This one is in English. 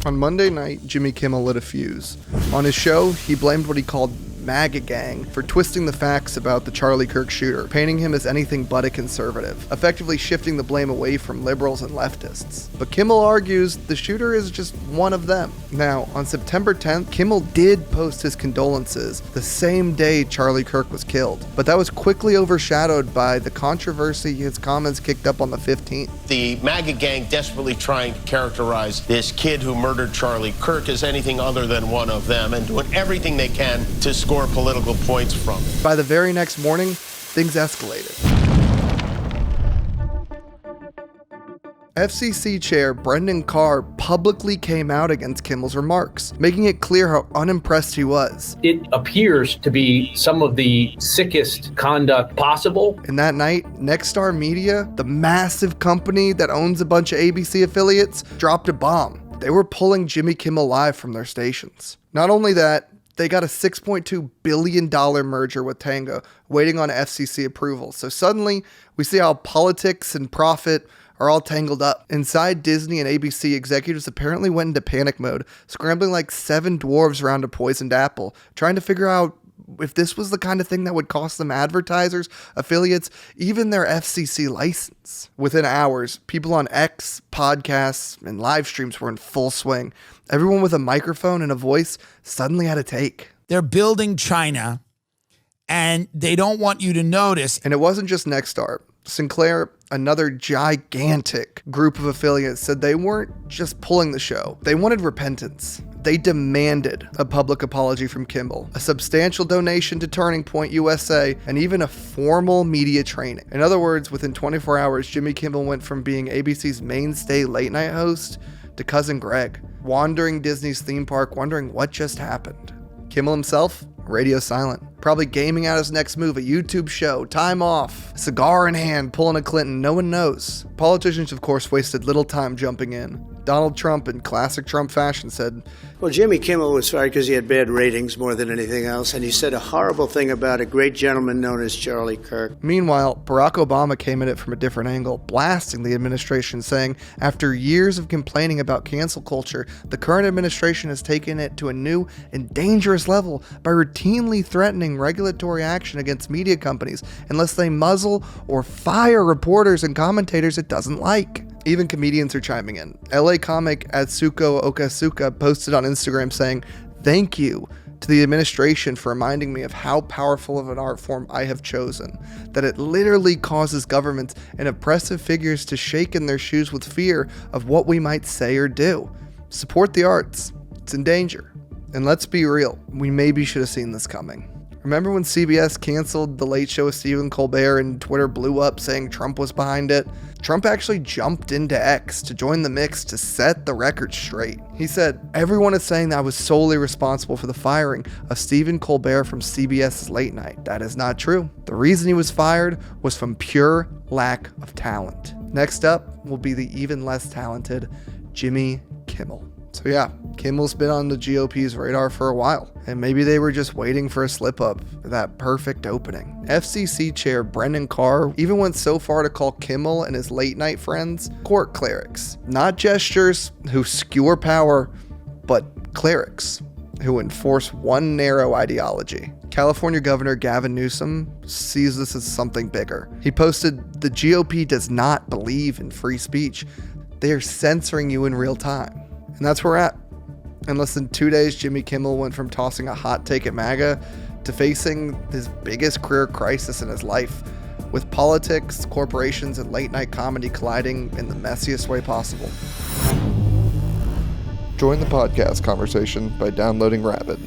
On Monday night, Jimmy Kimmel lit a fuse. On his show, he blamed what he called MAGA gang for twisting the facts about the Charlie Kirk shooter, painting him as anything but a conservative, effectively shifting the blame away from liberals and leftists. But Kimmel argues the shooter is just one of them. Now, on September 10th, Kimmel did post his condolences the same day Charlie Kirk was killed, but that was quickly overshadowed by the controversy his comments kicked up on the 15th. The MAGA gang desperately trying to characterize this kid who murdered Charlie Kirk as anything other than one of them and doing everything they can to score political points from it. By the very next morning, things escalated. FCC Chair Brendan Carr publicly came out against Kimmel's remarks, making it clear how unimpressed he was. It appears to be some of the sickest conduct possible. And that night, Nexstar Media, the massive company that owns a bunch of ABC affiliates, dropped a bomb. They were pulling Jimmy Kimmel live from their stations. Not only that, they got a $6.2 billion merger with Tango, waiting on FCC approval. So suddenly, we see how politics and profit are all tangled up. Inside Disney and ABC, executives apparently went into panic mode, scrambling like 7 dwarves around a poisoned apple, trying to figure out if this was the kind of thing that would cost them advertisers, affiliates, even their FCC license. Within hours, people on X, podcasts, and live streams were in full swing. Everyone with a microphone and a voice suddenly had a take. They're building China, and they don't want you to notice. And it wasn't just Nexstar. Sinclair, another gigantic group of affiliates, said they weren't just pulling the show. They wanted repentance. They demanded a public apology from Kimmel, a substantial donation to Turning Point USA, and even a formal media training. In other words, within 24 hours, Jimmy Kimmel went from being ABC's mainstay late-night host to Cousin Greg, wandering Disney's theme park, wondering what just happened. Kimmel himself, radio silent, probably gaming out his next move, a YouTube show, time off, cigar in hand, pulling a Clinton, no one knows. Politicians, of course, wasted little time jumping in. Donald Trump, in classic Trump fashion, said, "Well, Jimmy Kimmel was fired because he had bad ratings more than anything else, and he said a horrible thing about a great gentleman known as Charlie Kirk." Meanwhile, Barack Obama came at it from a different angle, blasting the administration, saying, after years of complaining about cancel culture, the current administration has taken it to a new and dangerous level by routinely threatening regulatory action against media companies unless they muzzle or fire reporters and commentators it doesn't like. Even comedians are chiming in. LA comic Atsuko Okasuka posted on Instagram saying, "Thank you to the administration for reminding me of how powerful of an art form I have chosen, that it literally causes governments and oppressive figures to shake in their shoes with fear of what we might say or do. Support the arts. It's in danger." And let's be real, we maybe should have seen this coming. Remember when CBS canceled The Late Show with Stephen Colbert and Twitter blew up saying Trump was behind it? Trump actually jumped into X to join the mix to set the record straight. He said, "Everyone is saying that I was solely responsible for the firing of Stephen Colbert from CBS's Late Night. That is not true. The reason he was fired was from pure lack of talent." Next up will be the even less talented Jimmy Kimmel. So yeah, Kimmel's been on the GOP's radar for a while, and maybe they were just waiting for a slip-up, that perfect opening. FCC Chair Brendan Carr even went so far to call Kimmel and his late-night friends court clerics. Not gestures who skewer power, but clerics who enforce one narrow ideology. California Governor Gavin Newsom sees this as something bigger. He posted, "The GOP does not believe in free speech. They are censoring you in real time." And that's where we're at. In less than 2 days, Jimmy Kimmel went from tossing a hot take at MAGA to facing his biggest career crisis in his life, with politics, corporations, and late-night comedy colliding in the messiest way possible. Join the podcast conversation by downloading Rabid.